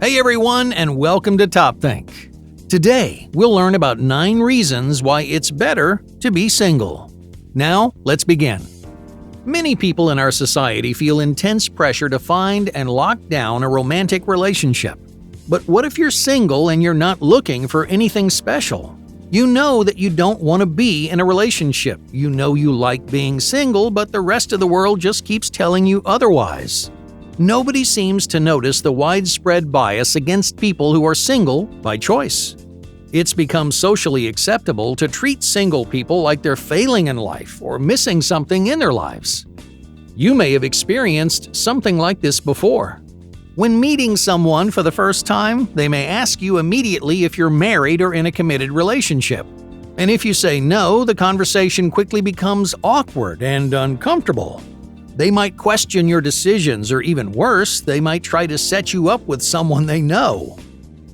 Hey everyone, and welcome to Top Think. Today, we'll learn about 9 reasons why it's better to be single. Now, let's begin. Many people in our society feel intense pressure to find and lock down a romantic relationship. But what if you're single and you're not looking for anything special? You know that you don't want to be in a relationship. You know you like being single, but the rest of the world just keeps telling you otherwise. Nobody seems to notice the widespread bias against people who are single by choice. It's become socially acceptable to treat single people like they're failing in life or missing something in their lives. You may have experienced something like this before. When meeting someone for the first time, they may ask you immediately if you're married or in a committed relationship. And if you say no, the conversation quickly becomes awkward and uncomfortable. They might question your decisions, or even worse, they might try to set you up with someone they know.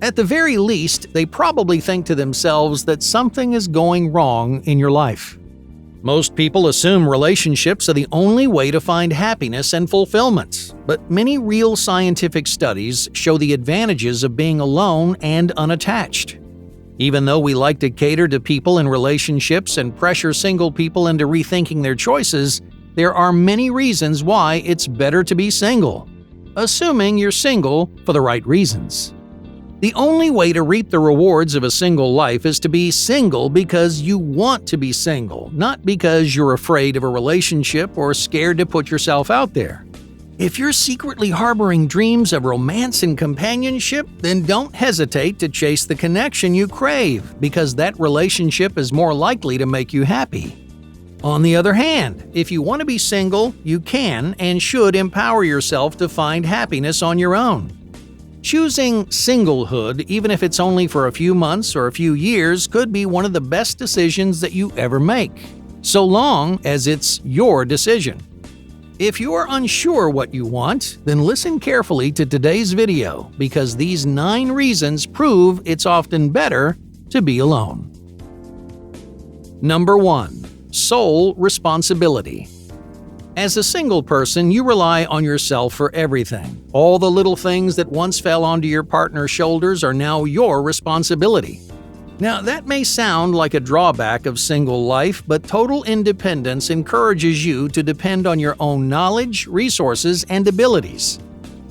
At the very least, they probably think to themselves that something is going wrong in your life. Most people assume relationships are the only way to find happiness and fulfillment, but many real scientific studies show the advantages of being alone and unattached. Even though we like to cater to people in relationships and pressure single people into rethinking their choices, there are many reasons why it's better to be single, assuming you're single for the right reasons. The only way to reap the rewards of a single life is to be single because you want to be single, not because you're afraid of a relationship or scared to put yourself out there. If you're secretly harboring dreams of romance and companionship, then don't hesitate to chase the connection you crave, because that relationship is more likely to make you happy. On the other hand, if you want to be single, you can and should empower yourself to find happiness on your own. Choosing singlehood, even if it's only for a few months or a few years, could be one of the best decisions that you ever make, so long as it's your decision. If you're unsure what you want, then listen carefully to today's video, because these 9 reasons prove it's often better to be alone. Number 1. Sole responsibility. As a single person, you rely on yourself for everything. All the little things that once fell onto your partner's shoulders are now your responsibility. Now, that may sound like a drawback of single life, but total independence encourages you to depend on your own knowledge, resources, and abilities.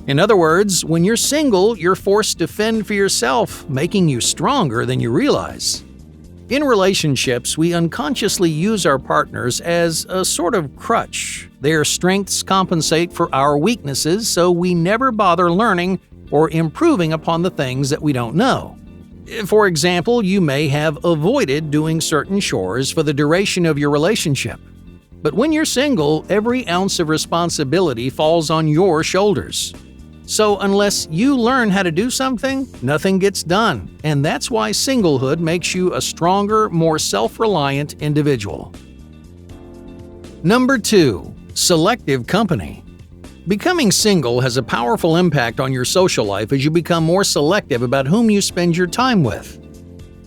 In other words, when you're single, you're forced to fend for yourself, making you stronger than you realize. In relationships, we unconsciously use our partners as a sort of crutch. Their strengths compensate for our weaknesses, so we never bother learning or improving upon the things that we don't know. For example, you may have avoided doing certain chores for the duration of your relationship. But when you're single, every ounce of responsibility falls on your shoulders. So unless you learn how to do something, nothing gets done, and that's why singlehood makes you a stronger, more self-reliant individual. Number 2. Selective company. Becoming single has a powerful impact on your social life as you become more selective about whom you spend your time with.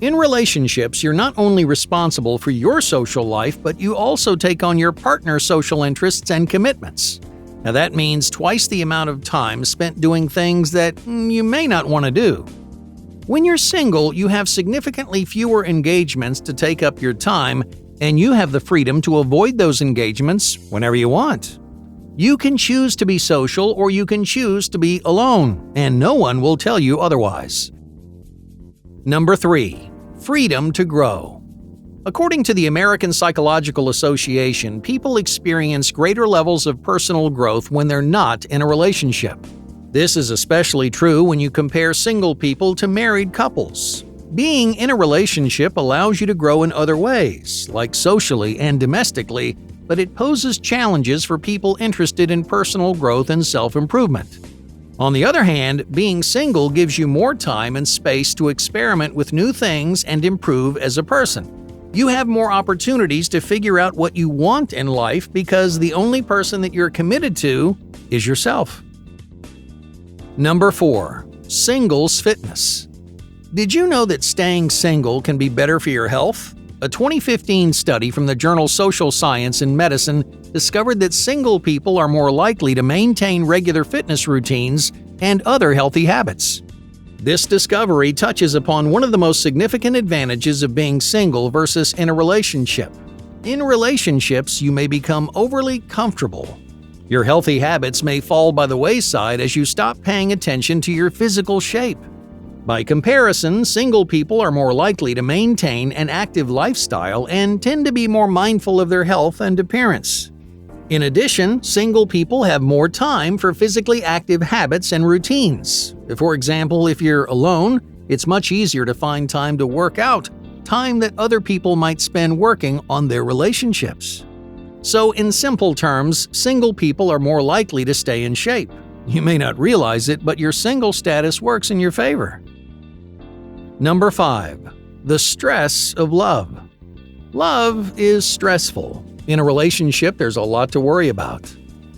In relationships, you're not only responsible for your social life, but you also take on your partner's social interests and commitments. Now that means twice the amount of time spent doing things that you may not want to do. When you're single, you have significantly fewer engagements to take up your time, and you have the freedom to avoid those engagements whenever you want. You can choose to be social or you can choose to be alone, and no one will tell you otherwise. Number 3. Freedom to grow. According to the American Psychological Association, people experience greater levels of personal growth when they're not in a relationship. This is especially true when you compare single people to married couples. Being in a relationship allows you to grow in other ways, like socially and domestically, but it poses challenges for people interested in personal growth and self-improvement. On the other hand, being single gives you more time and space to experiment with new things and improve as a person. You have more opportunities to figure out what you want in life because the only person that you're committed to is yourself. Number 4. Singles fitness. Did you know that staying single can be better for your health? A 2015 study from the journal Social Science and Medicine discovered that single people are more likely to maintain regular fitness routines and other healthy habits. This discovery touches upon one of the most significant advantages of being single versus in a relationship. In relationships, you may become overly comfortable. Your healthy habits may fall by the wayside as you stop paying attention to your physical shape. By comparison, single people are more likely to maintain an active lifestyle and tend to be more mindful of their health and appearance. In addition, single people have more time for physically active habits and routines. For example, if you're alone, it's much easier to find time to work out, time that other people might spend working on their relationships. So, in simple terms, single people are more likely to stay in shape. You may not realize it, but your single status works in your favor. Number 5. The stress of love. Love is stressful. In a relationship, there's a lot to worry about.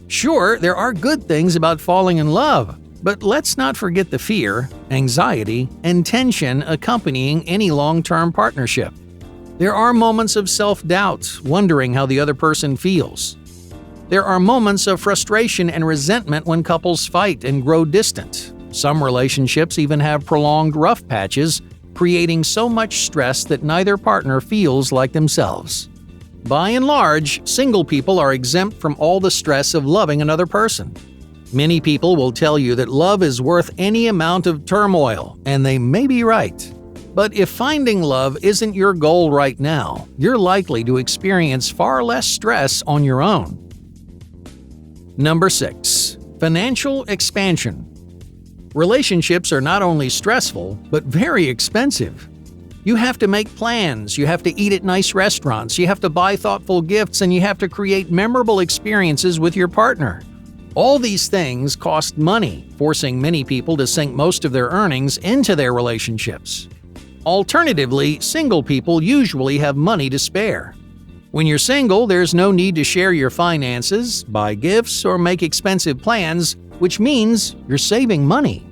Sure, there are good things about falling in love, but let's not forget the fear, anxiety, and tension accompanying any long-term partnership. There are moments of self-doubt, wondering how the other person feels. There are moments of frustration and resentment when couples fight and grow distant. Some relationships even have prolonged rough patches, creating so much stress that neither partner feels like themselves. By and large, single people are exempt from all the stress of loving another person. Many people will tell you that love is worth any amount of turmoil, and they may be right. But if finding love isn't your goal right now, you're likely to experience far less stress on your own. Number 6. Financial expansion. Relationships are not only stressful, but very expensive. You have to make plans, you have to eat at nice restaurants, you have to buy thoughtful gifts, and you have to create memorable experiences with your partner. All these things cost money, forcing many people to sink most of their earnings into their relationships. Alternatively, single people usually have money to spare. When you're single, there's no need to share your finances, buy gifts, or make expensive plans, which means you're saving money.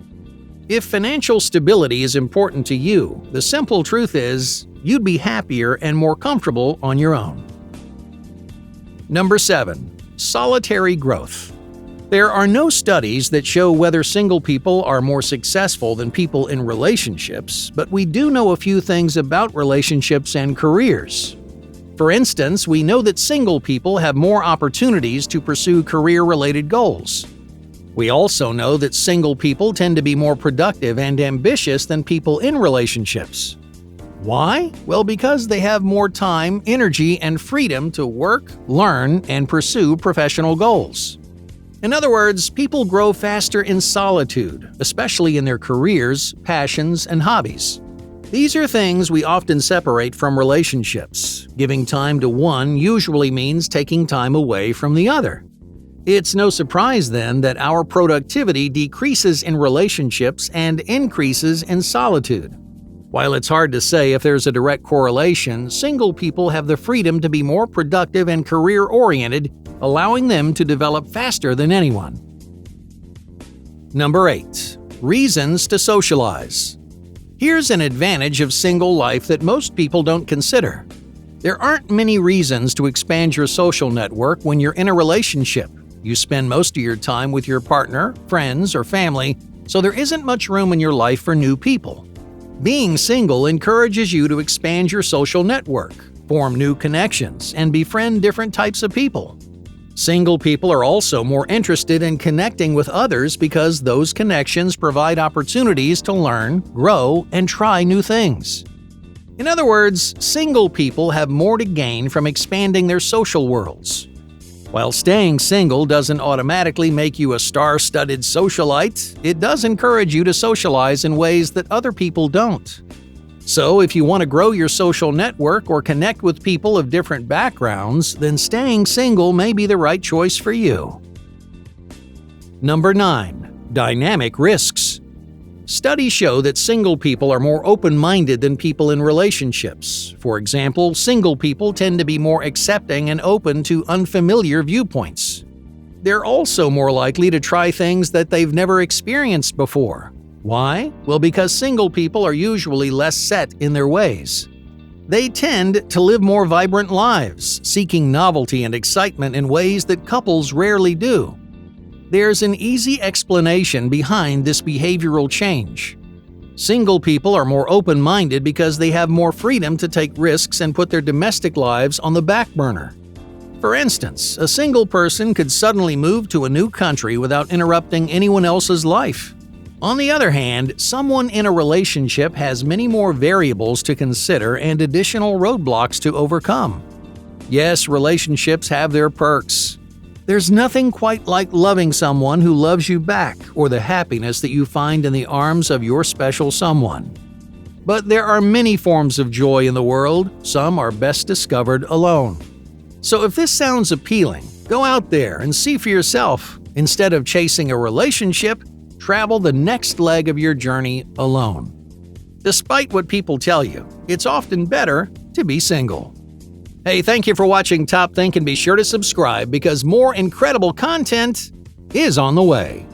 If financial stability is important to you, the simple truth is you'd be happier and more comfortable on your own. Number 7. Solitary growth. There are no studies that show whether single people are more successful than people in relationships, but we do know a few things about relationships and careers. For instance, we know that single people have more opportunities to pursue career-related goals. We also know that single people tend to be more productive and ambitious than people in relationships. Why? Well, because they have more time, energy, and freedom to work, learn, and pursue professional goals. In other words, people grow faster in solitude, especially in their careers, passions, and hobbies. These are things we often separate from relationships. Giving time to one usually means taking time away from the other. It's no surprise then that our productivity decreases in relationships and increases in solitude. While it's hard to say if there's a direct correlation, single people have the freedom to be more productive and career-oriented, allowing them to develop faster than anyone. Number 8. Reasons to socialize. Here's an advantage of single life that most people don't consider. There aren't many reasons to expand your social network when you're in a relationship. You spend most of your time with your partner, friends, or family, so there isn't much room in your life for new people. Being single encourages you to expand your social network, form new connections, and befriend different types of people. Single people are also more interested in connecting with others because those connections provide opportunities to learn, grow, and try new things. In other words, single people have more to gain from expanding their social worlds. While staying single doesn't automatically make you a star-studded socialite, it does encourage you to socialize in ways that other people don't. So, if you want to grow your social network or connect with people of different backgrounds, then staying single may be the right choice for you. Number 9. Dynamic risks. Studies show that single people are more open-minded than people in relationships. For example, single people tend to be more accepting and open to unfamiliar viewpoints. They're also more likely to try things that they've never experienced before. Why? Well, because single people are usually less set in their ways. They tend to live more vibrant lives, seeking novelty and excitement in ways that couples rarely do. There's an easy explanation behind this behavioral change. Single people are more open-minded because they have more freedom to take risks and put their domestic lives on the back burner. For instance, a single person could suddenly move to a new country without interrupting anyone else's life. On the other hand, someone in a relationship has many more variables to consider and additional roadblocks to overcome. Yes, relationships have their perks. There's nothing quite like loving someone who loves you back or the happiness that you find in the arms of your special someone. But there are many forms of joy in the world. Some are best discovered alone. So if this sounds appealing, go out there and see for yourself. Instead of chasing a relationship, travel the next leg of your journey alone. Despite what people tell you, it's often better to be single. Hey, thank you for watching Top Think, and be sure to subscribe because more incredible content is on the way.